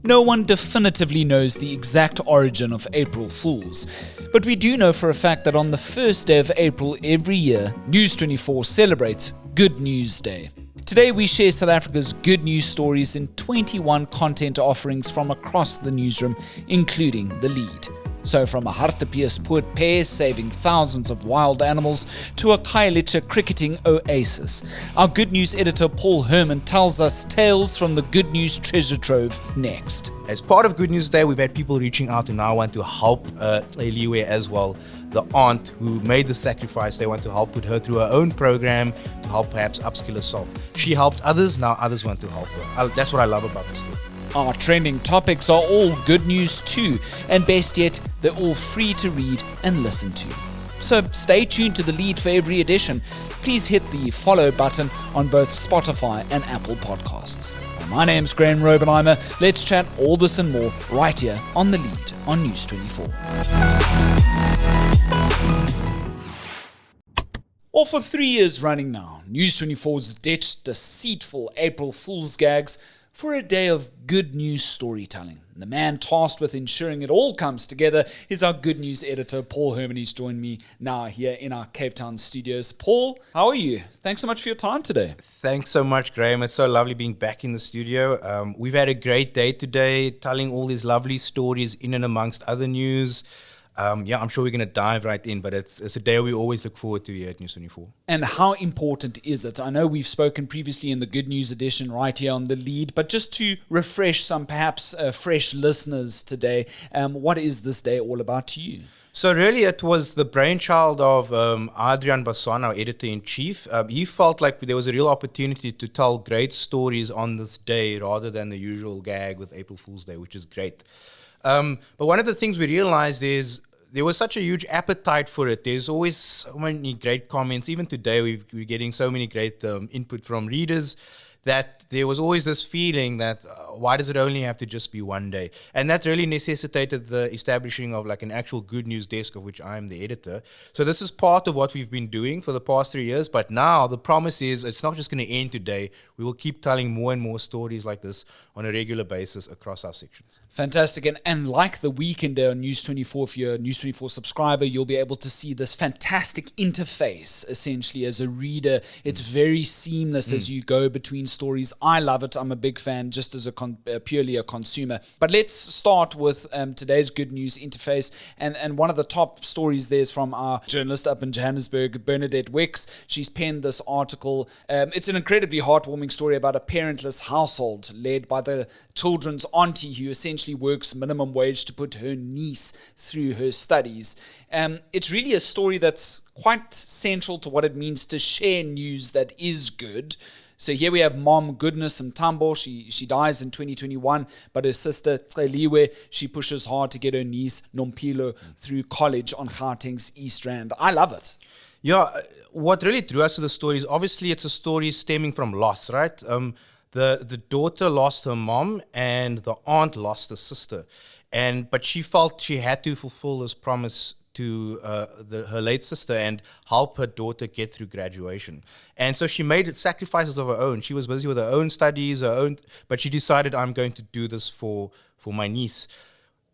No one definitively knows the exact origin of April Fools, but we do know for a fact that on the first day of April every year, News 24 celebrates Good News Day. Today we share South Africa's good news stories in 21 content offerings from across the newsroom, including The Lead. So from a Hartepies Poort pair saving thousands of wild animals to a Khayelitsha cricketing oasis, our good news editor Paul Herman tells us tales from the good news treasure trove next. As part of Good News Day, we've had people reaching out who now want to help Eliwe as well, the aunt who made the sacrifice. They want to help put her through her own program to help perhaps upskill herself. She helped others, now others want to help her. That's what I love about this story. Our trending topics are all good news too, and best yet, they're all free to read and listen to. So stay tuned to The Lead for every edition. Please hit the follow button on both Spotify and Apple Podcasts. My name's Graham Robenheimer. Let's chat all this and more right here on The Lead on News 24. Well, for 3 years running now, News 24's ditched deceitful April Fool's gags for a day of good news storytelling. The man tasked with ensuring it all comes together is our good news editor, Paul Herman. He's joined me now here in our Cape Town studios. Paul, how are you? Thanks so much for your time today. Thanks so much, Graham. It's so lovely being back in the studio. We've had a great day today, telling all these lovely stories in and amongst other news. I'm sure we're going to dive right in, but it's a day we always look forward to here at News 24. And how important is it? I know we've spoken previously in the Good News edition right here on The Lead, but just to refresh some perhaps fresh listeners today, what is this day all about to you? So really it was the brainchild of Adrian Basson, our editor-in-chief. He felt like there was a real opportunity to tell great stories on this day rather than the usual gag with April Fool's Day, which is great. But one of the things we realized is there was such a huge appetite for it. There's always so many great comments. Even today, we're getting so many great input from readers that there was always this feeling that why does it only have to just be one day? And that really necessitated the establishing of like an actual good news desk, of which I'm the editor. So this is part of what we've been doing for the past 3 years. But now the promise is it's not just going to end today. We will keep telling more and more stories like this on a regular basis across our sections. Fantastic. And like the weekend on News 24, if you're a News 24 subscriber, you'll be able to see this fantastic interface, essentially, as a reader. It's very seamless as you go between stories. I love it. I'm a big fan just as purely a consumer. But let's start with today's good news interface. And one of the top stories there is from our journalist up in Johannesburg, Bernadette Wicks. She's penned this article. It's an incredibly heartwarming story about a parentless household led by the children's auntie who essentially works minimum wage to put her niece through her studies. It's really a story that's quite central to what it means to share news that is good. So here we have Mom Goodness Mtambo. She dies in 2021, but her sister Eliwe, she pushes hard to get her niece Nompilo through college on Gauteng's East Rand. I love it. Yeah, what really drew us to the story is obviously it's a story stemming from loss, right? The daughter lost her mom and the aunt lost her sister. But she felt she had to fulfill this promise to her late sister and help her daughter get through graduation. And so she made sacrifices of her own. She was busy with her own studies, but she decided, I'm going to do this for my niece.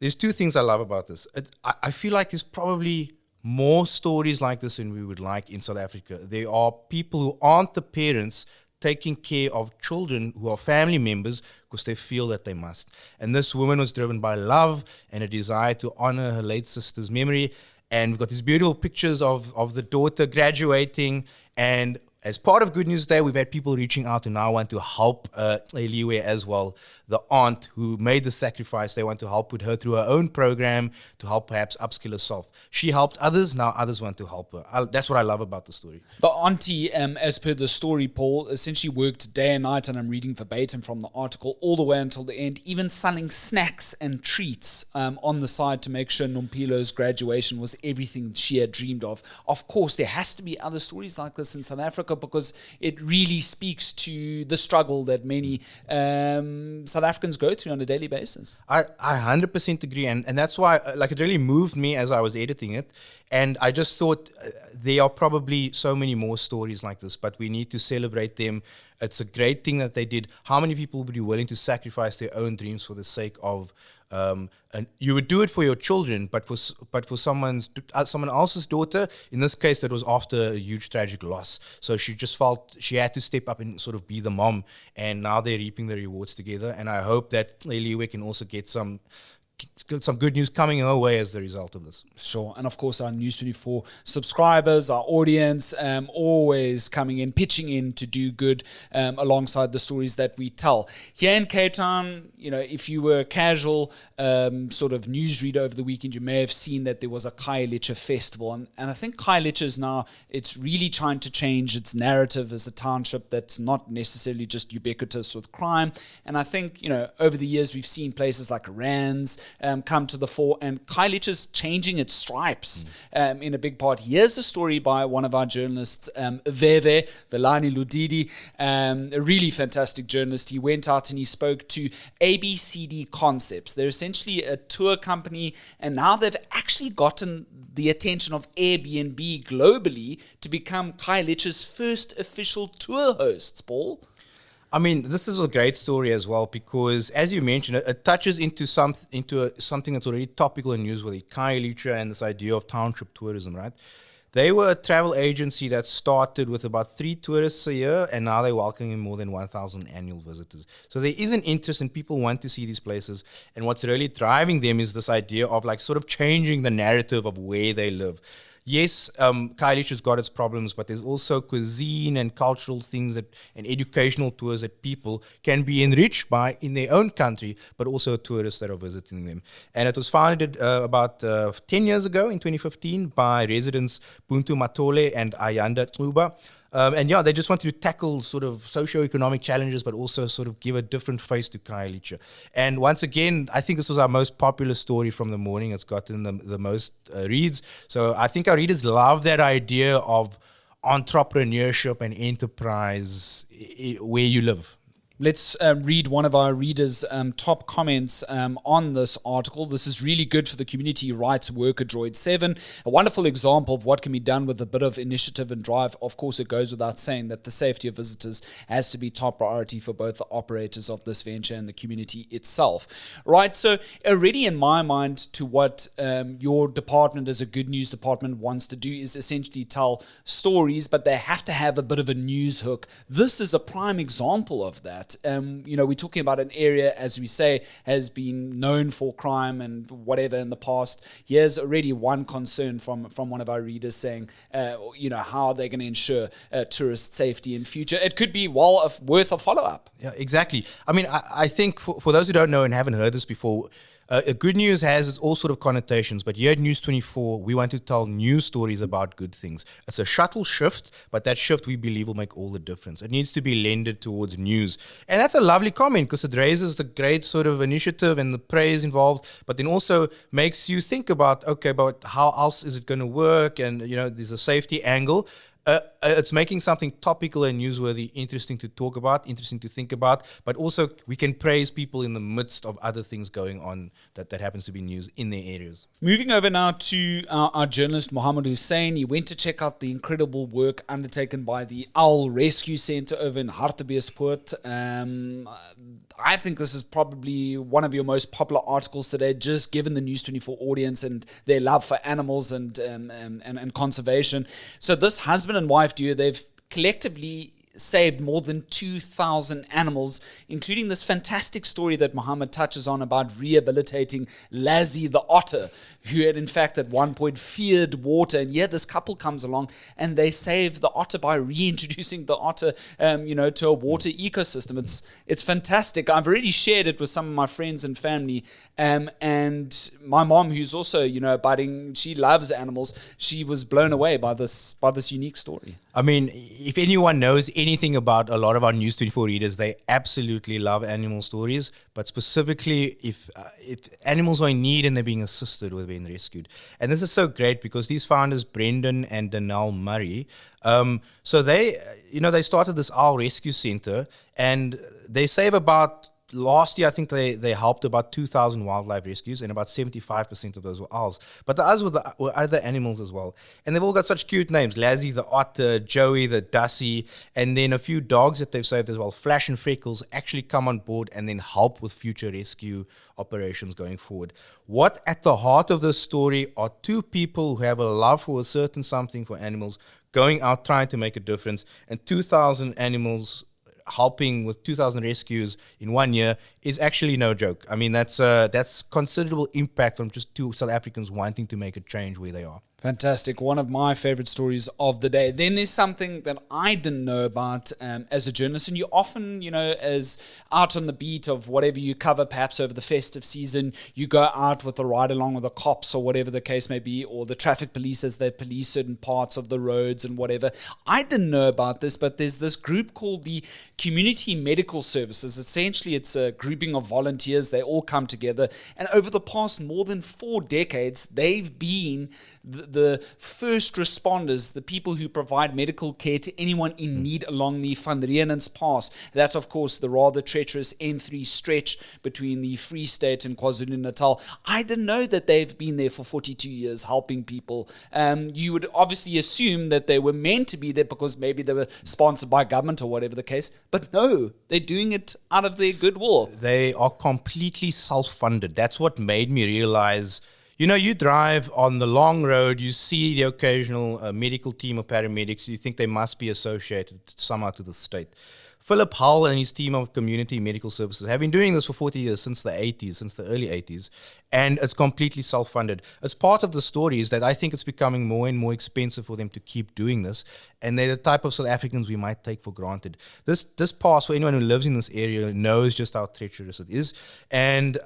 There's two things I love about this. I feel like there's probably more stories like this than we would like in South Africa. There are people who aren't the parents taking care of children who are family members because they feel that they must. And this woman was driven by love and a desire to honor her late sister's memory. And we've got these beautiful pictures of the daughter graduating. And as part of Good News Day, we've had people reaching out who now want to help Eliwe as well, the aunt who made the sacrifice. They want to help put her through her own program to help perhaps upskill herself. She helped others, now others want to help her. That's what I love about the story. The auntie, as per the story, Paul, essentially worked day and night, and I'm reading verbatim from the article, all the way until the end, even selling snacks and treats on the side to make sure Nompilo's graduation was everything she had dreamed of. Of course, there has to be other stories like this in South Africa, because it really speaks to the struggle that many South Africans go through on a daily basis. I 100% agree, and that's why like it really moved me as I was editing it, and I just thought there are probably so many more stories like this, but we need to celebrate them. It's a great thing that they did. How many people would be willing to sacrifice their own dreams for the sake of and you would do it for your children, but for someone else's daughter, in this case, that was after a huge tragic loss. So she just felt she had to step up and sort of be the mom, and now they're reaping the rewards together. And I hope that Leliwe can also get some good news coming her way as a result of this. Sure. And of course, our News 24 subscribers, our audience, always coming in, pitching in to do good alongside the stories that we tell. Here in Cape Town, if you were a casual sort of newsreader over the weekend, you may have seen that there was a Khayelitsha festival. And I think Khayelitsha is now, it's really trying to change its narrative as a township that's not necessarily just ubiquitous with crime. And I think, over the years, we've seen places like Rands come to the fore, and Khayelitsha is changing its stripes in a big part. Here's a story by one of our journalists, Velani Ludidi, a really fantastic journalist. He went out and he spoke to ABCD Concepts. They're essentially a tour company, and now they've actually gotten the attention of Airbnb globally to become Khayelitsha's first official tour hosts, Paul. I mean, this is a great story as well because, as you mentioned, it touches into something that's already topical and newsworthy, Khayelitsha and this idea of township tourism, right? They were a travel agency that started with about 3 tourists a year, and now they're welcoming more than 1,000 annual visitors. So there is an interest, and people want to see these places. And what's really driving them is this idea of like sort of changing the narrative of where they live. Yes, Khayelitsha's got its problems, but there's also cuisine and cultural things and educational tours that people can be enriched by in their own country, but also tourists that are visiting them. And it was founded about 10 years ago in 2015 by residents Buntu Matole and Ayanda Tsuba. And they just wanted to tackle sort of socio-economic challenges, but also sort of give a different face to Khayelitsha. And once again, I think this was our most popular story from the morning. It's gotten the most reads. So I think our readers love that idea of entrepreneurship and enterprise where you live. Let's read one of our readers' top comments on this article. This is really good for the community, writes Worker Droid 7. A wonderful example of what can be done with a bit of initiative and drive. Of course, it goes without saying that the safety of visitors has to be top priority for both the operators of this venture and the community itself. Right, so already in my mind to what your department as a good news department wants to do is essentially tell stories, but they have to have a bit of a news hook. This is a prime example of that. We're talking about an area, as we say, has been known for crime and whatever in the past. Here's already one concern from one of our readers saying, how they're going to ensure tourist safety in future. It could be worth a follow-up. Yeah, exactly. I mean, I think for those who don't know and haven't heard this before, good news has all sort of connotations, but here at News 24, we want to tell news stories about good things. It's a shuttle shift, but that shift we believe will make all the difference. It needs to be lended towards news. And that's a lovely comment because it raises the great sort of initiative and the praise involved, but then also makes you think about, okay, but how else is it going to work? And, there's a safety angle. It's making something topical and newsworthy interesting to talk about, interesting to think about, but also we can praise people in the midst of other things going on that happens to be news in their areas. Moving over now to our journalist Mohammed Hussein. He went to check out the incredible work undertaken by the Owl Rescue Center over in Hartbeespoort. I think this is probably one of your most popular articles today, just given the News 24 audience and their love for animals and conservation. So this husband and wife duo, they've collectively saved more than 2,000 animals, including this fantastic story that Mohammed touches on about rehabilitating Lassie the otter, who had in fact at one point feared water. And this couple comes along and they save the otter by reintroducing the otter, to a water ecosystem. It's fantastic. I've already shared it with some of my friends and family, and my mom, who's also, budding, she loves animals. She was blown away by this unique story. I mean, if anyone knows anything about a lot of our News 24 readers, they absolutely love animal stories. But specifically, if animals are in need and they're being assisted with being rescued. And this is so great because these founders, Brendan and Danelle Murray, so they started this owl rescue center, and they save about. Last year, I think they helped about 2,000 wildlife rescues, and about 75% of those were owls. But the others were other animals as well. And they've all got such cute names. Lassie the otter, Joey the Dussie, and then a few dogs that they've saved as well. Flash and Freckles actually come on board and then help with future rescue operations going forward. What at the heart of this story are two people who have a love for a certain something for animals, going out trying to make a difference, and 2,000 animals helping with 2,000 rescues in 1 year is actually no joke. I mean, that's considerable impact from just two South Africans wanting to make a change where they are. Fantastic. One of my favorite stories of the day. Then there's something that I didn't know about as a journalist. And you often, as out on the beat of whatever you cover, perhaps over the festive season, you go out with a ride along with the cops or whatever the case may be, or the traffic police as they police certain parts of the roads and whatever. I didn't know about this, but there's this group called the Community Medical Services. Essentially, it's a grouping of volunteers. They all come together. And over the past more than 4 decades, they've been the first responders, the people who provide medical care to anyone in need along the Van Rieneens Pass. That's, of course, the rather treacherous N3 stretch between the Free State and KwaZulu-Natal. I didn't know that they've been there for 42 years helping people. You would obviously assume that they were meant to be there because maybe they were sponsored by government or whatever the case. But no, they're doing it out of their goodwill. They are completely self-funded. That's what made me realize. You drive on the long road, you see the occasional medical team or paramedics, you think they must be associated somehow to the state. Philip Hull and his team of community medical services have been doing this for 40 years, since the early 80s, and it's completely self-funded. It's part of the story is that I think it's becoming more and more expensive for them to keep doing this, and they're the type of South Africans we might take for granted. This pass, for anyone who lives in this area, knows just how treacherous it is, and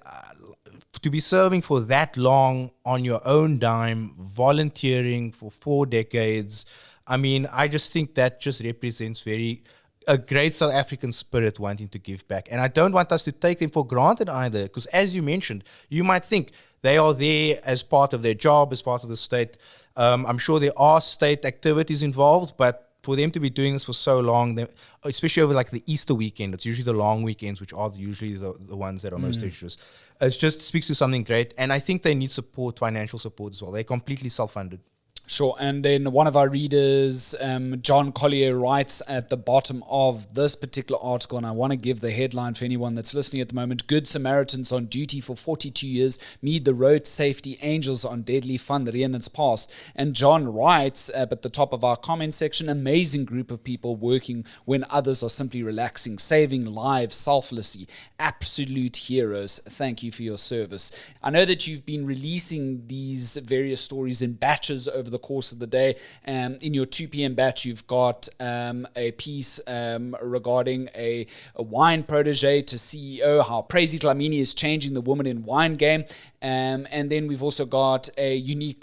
to be serving for that long on your own dime, volunteering for 4 decades, I mean, I just think that just represents a great South African spirit wanting to give back. And I don't want us to take them for granted either, because as you mentioned, you might think they are there as part of their job, as part of the state. I'm sure there are state activities involved, but for them to be doing this for so long, especially over like the Easter weekend, it's usually the long weekends, which are usually the ones that are most treacherous. It just speaks to something great. And I think they need support, financial support as well. They're completely self-funded. Sure. And then one of our readers, John Collier, writes at the bottom of this particular article, and I want to give the headline for anyone that's listening at the moment: Good Samaritans on duty for 42 years meet the road safety angels on deadly Van Rieneens Pass. And John writes at the top of our comment section: amazing group of people working when others are simply relaxing, saving lives selflessly. Absolute heroes. Thank you for your service. I know that you've been releasing these various stories in batches over the course of the day. In your 2 p.m. batch, you've got a piece regarding a wine protege to CEO, how Praise Dlamini is changing the woman in wine game. And then we've also got a unique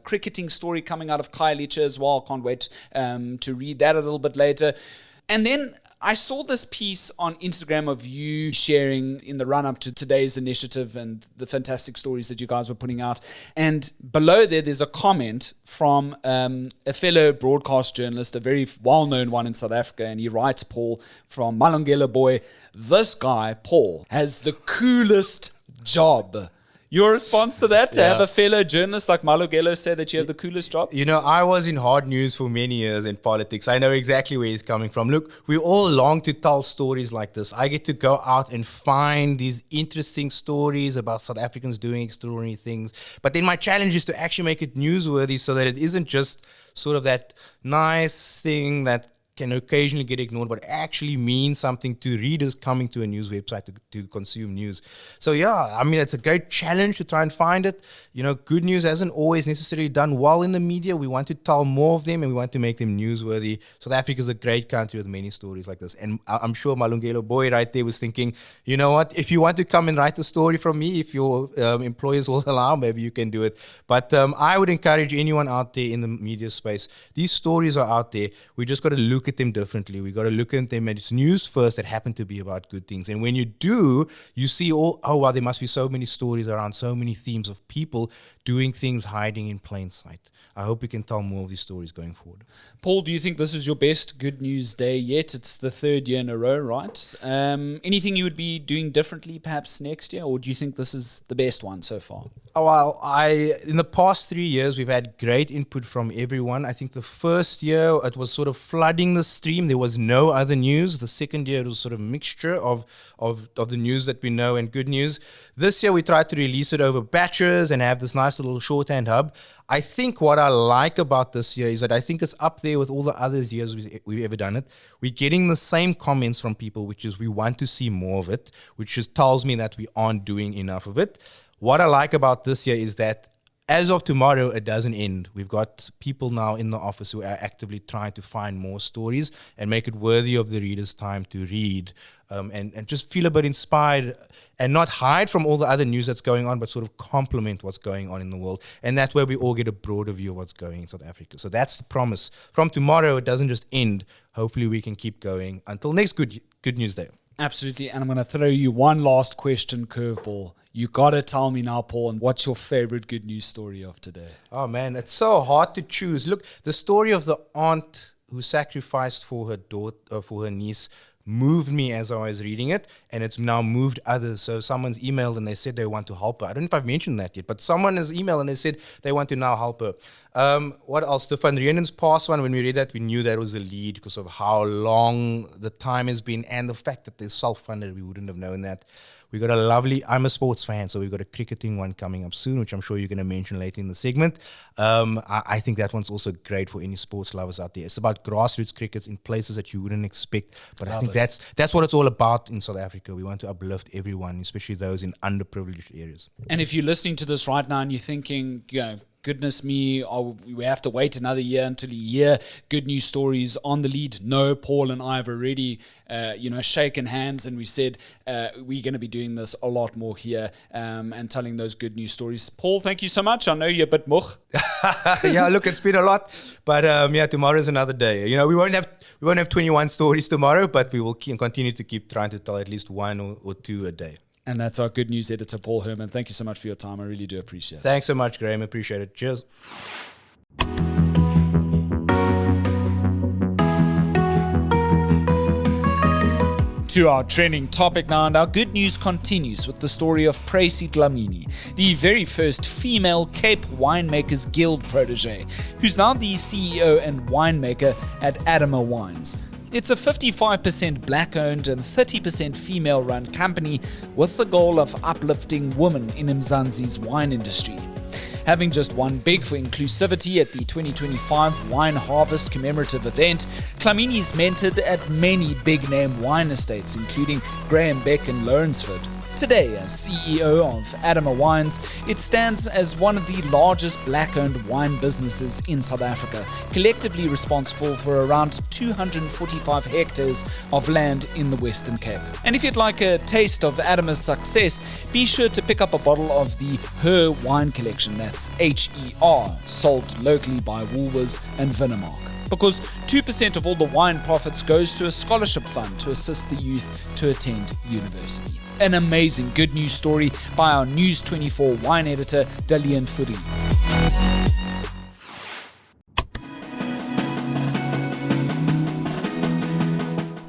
cricketing story coming out of Khayelitsha as well. Can't wait to read that a little bit later. And then I saw this piece on Instagram of you sharing in the run-up to today's initiative and the fantastic stories that you guys were putting out. And below there's a comment from a fellow broadcast journalist, a very well-known one in South Africa, and he writes, Paul, from Malungelo Boy, this guy, Paul, has the coolest job. Your response to that, to have a fellow journalist like Malungelo say that you have the coolest job? I was in hard news for many years in politics. I know exactly where he's coming from. Look, we all long to tell stories like this. I get to go out and find these interesting stories about South Africans doing extraordinary things. But then my challenge is to actually make it newsworthy so that it isn't just sort of that nice thing that can occasionally get ignored, but actually mean something to readers coming to a news website to consume news. So yeah, I mean, it's a great challenge to try and find it. Good news hasn't always necessarily done well in the media. We want to tell more of them and we want to make them newsworthy. South Africa is a great country with many stories like this. And I'm sure Malungelo boy right there was thinking, you know what, if you want to come and write a story from me, if your employers will allow, maybe you can do it. But I would encourage anyone out there in the media space, these stories are out there. We just got to look at them differently. We got to look at them as news first that happen to be about good things. And when you do, you see wow, there must be so many stories around so many themes of people doing things hiding in plain sight. I hope we can tell more of these stories going forward. Paul, do you think this is your best Good News Day yet? It's the third year in a row, right? Anything you would be doing differently perhaps next year, or do you think this is the best one so far? Oh, well, in the past 3 years, we've had great input from everyone. I think the first year, it was sort of flooding the stream. There was no other news. The second year, it was sort of a mixture of the news that we know and good news. This year, we tried to release it over batches and have this nice little shorthand hub. I think what I like about this year is that I think it's up there with all the other years we've ever done it. We're getting the same comments from people, which is we want to see more of it, which just tells me that we aren't doing enough of it. What I like about this year is that as of tomorrow, it doesn't end. We've got people now in the office who are actively trying to find more stories and make it worthy of the reader's time to read, and just feel a bit inspired and not hide from all the other news that's going on, but sort of complement what's going on in the world. And that's where we all get a broader view of what's going in South Africa. So that's the promise. From tomorrow, it doesn't just end. Hopefully, we can keep going until next Good News Day. Absolutely. And I'm going to throw you one last question curveball. You got to tell me now, Paul, and what's your favorite good news story of today? Oh, man, it's so hard to choose. Look, the story of the aunt who sacrificed for her daughter, for her niece, moved me as I was reading it, and it's now moved others. So someone's emailed and they said they want to help her. I don't know if I've mentioned that yet, but someone has emailed and they said they want to now help her. What else? The Van Rienen's past one, when we read that, we knew that was a lead because of how long the time has been and the fact that they're self-funded. We wouldn't have known that. We got I'm a sports fan, so we've got a cricketing one coming up soon, which I'm sure you're going to mention later in the segment. I think that one's also great for any sports lovers out there. It's about grassroots crickets in places that you wouldn't expect. But I think that's what it's all about in South Africa. We want to uplift everyone, especially those in underprivileged areas. And if you're listening to this right now and you're thinking, goodness me, we have to wait another year until you hear good news stories on the lead. No, Paul and I have already, shaken hands and we said we're going to be doing this a lot more here and telling those good news stories. Paul, thank you so much. I know you're a bit moch. Yeah, look, it's been a lot, but tomorrow's another day. We won't have 21 stories tomorrow, but we will continue to keep trying to tell at least one or two a day. And that's our good news editor, Paul Herman. Thank you so much for your time. I really do appreciate it. Thanks so much, Graham. Appreciate it. Cheers. To our trending topic now, and our good news continues with the story of Pracy Dlamini, the very first female Cape Winemakers Guild protege, who's now the CEO and winemaker at Adama Wines. It's a 55% black-owned and 30% female-run company with the goal of uplifting women in Mzansi's wine industry. Having just won big for inclusivity at the 2025 Wine Harvest commemorative event, Dlamini's mentored at many big-name wine estates, including Graham Beck and Lawrenceford. Today, as CEO of Adama Wines, it stands as one of the largest black-owned wine businesses in South Africa, collectively responsible for around 245 hectares of land in the Western Cape. And if you'd like a taste of Adama's success, be sure to pick up a bottle of the Her Wine Collection, that's HER, sold locally by Woolworths and Vinamark. Because 2% of all the wine profits goes to a scholarship fund to assist the youth to attend university. An amazing good news story by our News 24 wine editor, Dalian Furi.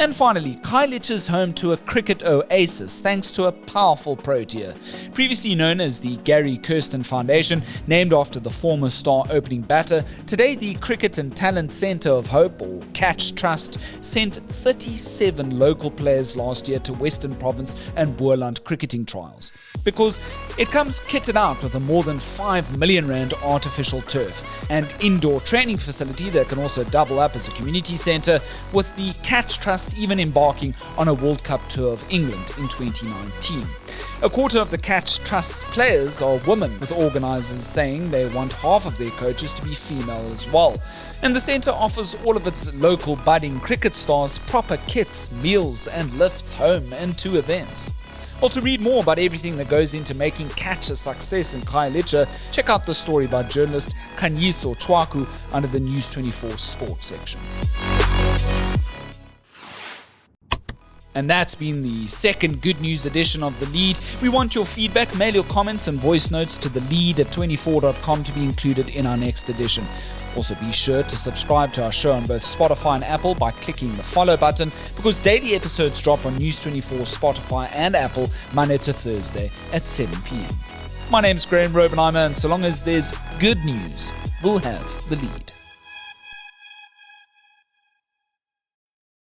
And finally, Khayelitsha is home to a cricket oasis thanks to a powerful Protea. Previously known as the Gary Kirsten Foundation, named after the former star opening batter, today the Cricket and Talent Centre of Hope, or Catch Trust, sent 37 local players last year to Western Province and Boerland cricketing trials. Because it comes kitted out with a more than R5 million artificial turf and indoor training facility that can also double up as a community centre, with the Catch Trust even embarking on a World Cup tour of England in 2019. A quarter of the Catch Trust's players are women, with organisers saying they want half of their coaches to be female as well. And the centre offers all of its local budding cricket stars proper kits, meals and lifts home and to events. Well, to read more about everything that goes into making Catch a success in Khayelitsha, check out the story by journalist Kanyiso Chwaku under the News 24 Sports section. And that's been the second Good News edition of The Lead. We want your feedback. Mail your comments and voice notes to thelead@24.com to be included in our next edition. Also, be sure to subscribe to our show on both Spotify and Apple by clicking the follow button, because daily episodes drop on News 24, Spotify and Apple Monday to Thursday at 7 p.m. My name's Graham Robenheimer, and so long as there's good news, we'll have The Lead.